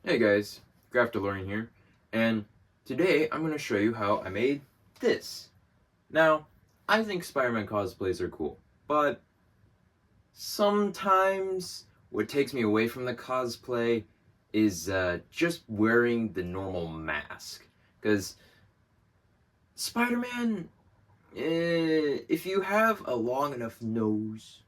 Hey guys, Graftalorian here, and today I'm going to show you how I made this. Now, I think Spider-Man cosplays are cool, but sometimes what takes me away from the cosplay is just wearing the normal mask. Because Spider-Man, if you have a long enough nose,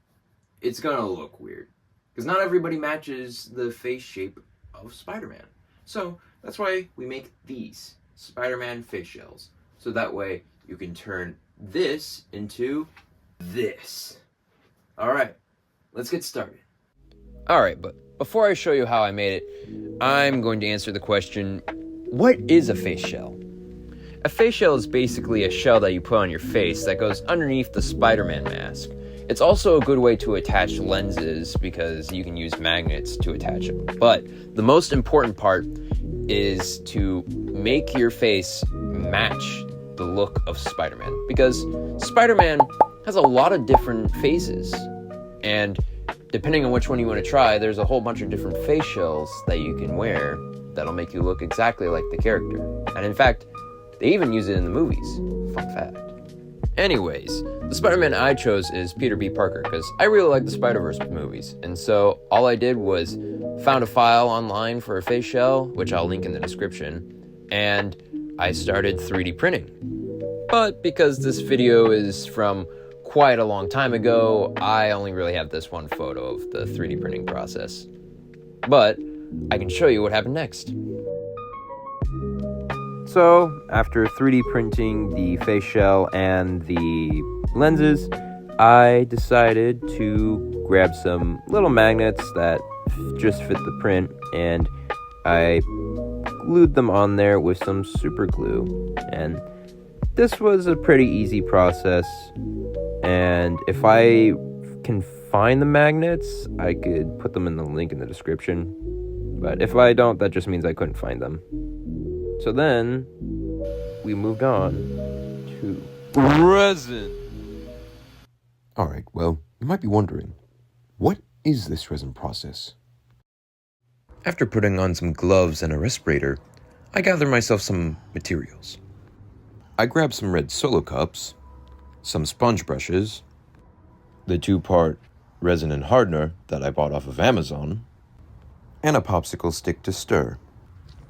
it's going to look weird. Because not everybody matches the face shape of Spider-Man. So that's why we make these Spider-Man face shells. So that way you can turn this into this. Alright, let's get started. Alright, but before I show you how I made it, I'm going to answer the question, what is a face shell? A face shell is basically a shell that you put on your face that goes underneath the Spider-Man mask. It's also a good way to attach lenses because you can use magnets to attach them. But the most important part is to make your face match the look of Spider-Man. Because Spider-Man has a lot of different faces. And depending on which one you want to try, there's a whole bunch of different face shells that you can wear that'll make you look exactly like the character. And in fact, they even use it in the movies. Fun fact. Anyways, the Spider-Man I chose is Peter B. Parker because I really like the Spider-Verse movies. And so all I did was found a file online for a face shell, which I'll link in the description, and I started 3D printing. But because this video is from quite a long time ago, I only really have this one photo of the 3D printing process. But I can show you what happened next. So, after 3D printing the face shell and the lenses, I decided to grab some little magnets that just fit the print, and I glued them on there with some super glue. And this was a pretty easy process, and if I can find the magnets, I could put them in the link in the description. But if I don't, that just means I couldn't find them. So then, we moved on to resin. Alright, well, you might be wondering, what is this resin process? After putting on some gloves and a respirator, I gathered myself some materials. I grabbed some red solo cups, some sponge brushes, the 2-part resin and hardener that I bought off of Amazon, and a popsicle stick to stir.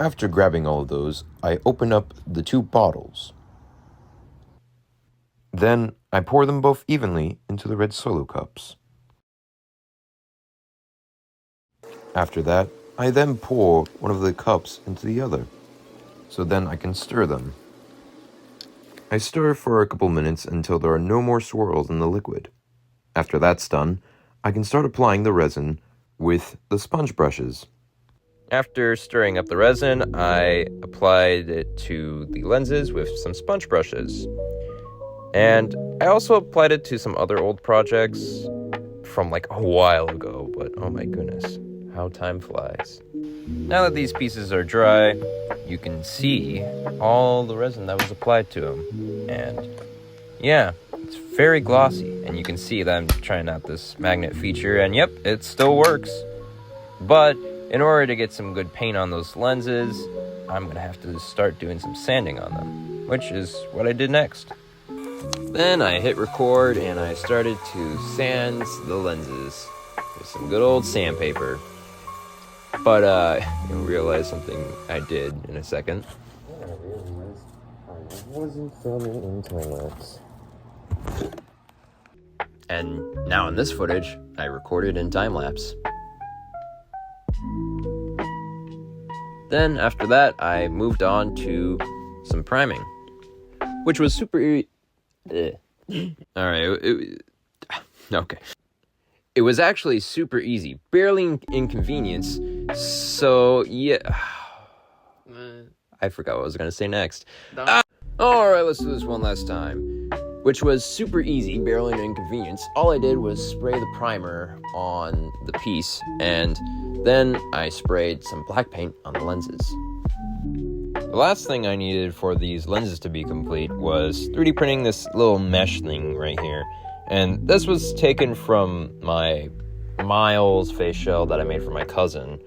After grabbing all of those, I open up the 2 bottles. Then I pour them both evenly into the red solo cups. After that, I then pour one of the cups into the other, so then I can stir them. I stir for a couple minutes until there are no more swirls in the liquid. After that's done, I can start applying the resin with the sponge brushes. After stirring up the resin, I applied it to the lenses with some sponge brushes. And I also applied it to some other old projects from like a while ago, but oh my goodness, how time flies. Now that these pieces are dry, you can see all the resin that was applied to them. And yeah, it's very glossy, and you can see that I'm trying out this magnet feature, and yep, it still works. But in order to get some good paint on those lenses, I'm going to have to start doing some sanding on them, which is what I did next. Then I hit record and I started to sand the lenses with some good old sandpaper. But you'll realize something I did in a second. I realized I wasn't filming in time-lapse. And now in this footage, I recorded in time-lapse. Then, after that, I moved on to some priming, which was super Alright, okay. It was actually super easy, barely inconvenience, so yeah. I forgot what I was going to say next. Alright, let's do this one last time, which was super easy, barely an inconvenience. All I did was spray the primer on the piece, and then I sprayed some black paint on the lenses. The last thing I needed for these lenses to be complete was 3D printing this little mesh thing right here. And this was taken from my Miles face shell that I made for my cousin.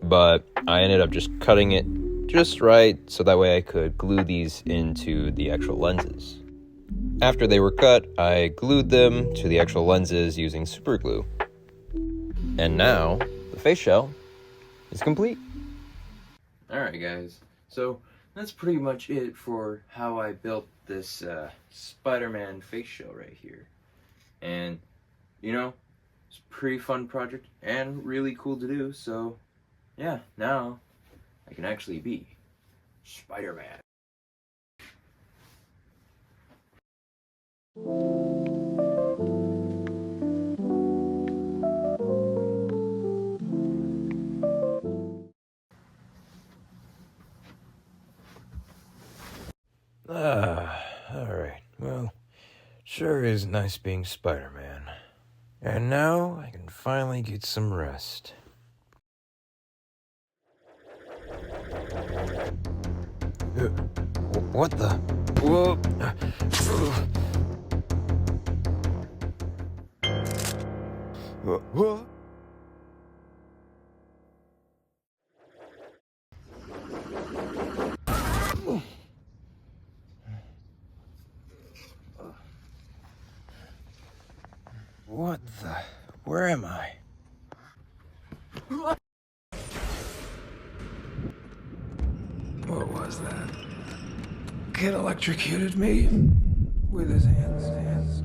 but I ended up just cutting it just right so that way I could glue these into the actual lenses. After they were cut, I glued them to the actual lenses using super glue. And now, the face shell is complete. Alright guys, so that's pretty much it for how I built this Spider-Man face shell right here. And, you know, it's a pretty fun project and really cool to do, so yeah, now I can actually be Spider-Man. Alright, well, sure is nice being Spider-Man. And now I can finally get some rest. What the? Whoa. What? What the? Where am I? What was that? Kid electrocuted me with his hands.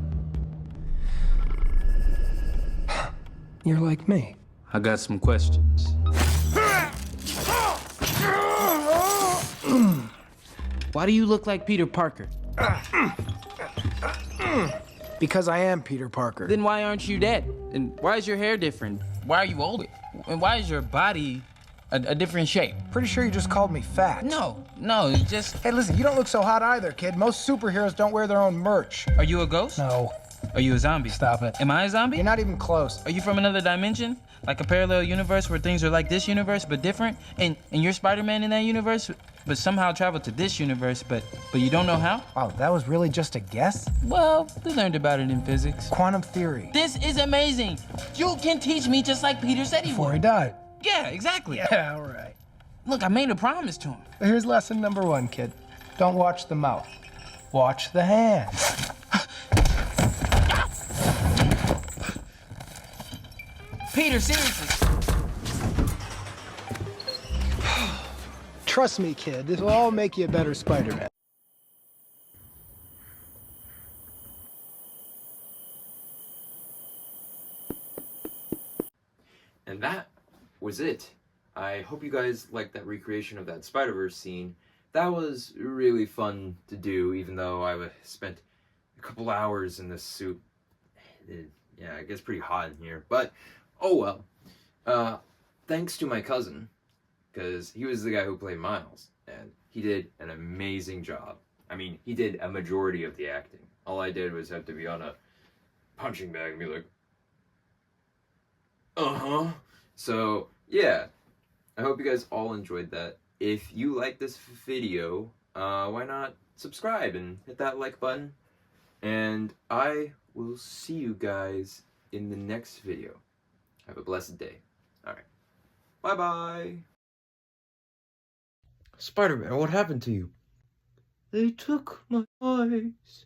You're like me. I got some questions. Why do you look like Peter Parker? Because I am Peter Parker. Then why aren't you dead? And why is your hair different? Why are you older? And why is your body a different shape? Pretty sure you just called me fat. No, just... Hey, listen, you don't look so hot either, kid. Most superheroes don't wear their own merch. Are you a ghost? No, Are you a zombie? stop it. Am I a zombie? You're not even close. Are you from another dimension? Like a parallel universe where things are like this universe but different? And you're Spider-Man in that universe, but somehow traveled to this universe, but you don't know how? Wow, that was really just a guess? Well, we learned about it in physics. Quantum theory. This is amazing. You can teach me just like Peter said he Before he would. died. Yeah, exactly. Yeah, all right. Look, I made a promise to him. Here's lesson number 1, kid. Don't watch the mouth. Watch the hand. Peter, seriously. Trust me, kid. This will all make you a better Spider-Man. And that was it. I hope you guys liked that recreation of that Spider-Verse scene. That was really fun to do, even though I spent a couple hours in this suit. Yeah, it gets pretty hot in here, but oh well. Thanks to my cousin, because he was the guy who played Miles, and he did an amazing job. I mean, he did a majority of the acting. All I did was have to be on a punching bag and be like, uh-huh. So, yeah. I hope you guys all enjoyed that. If you like this video, why not subscribe and hit that like button? And I will see you guys in the next video. Have a blessed day. Alright. Bye-bye. Spider-Man, what happened to you? They took my eyes.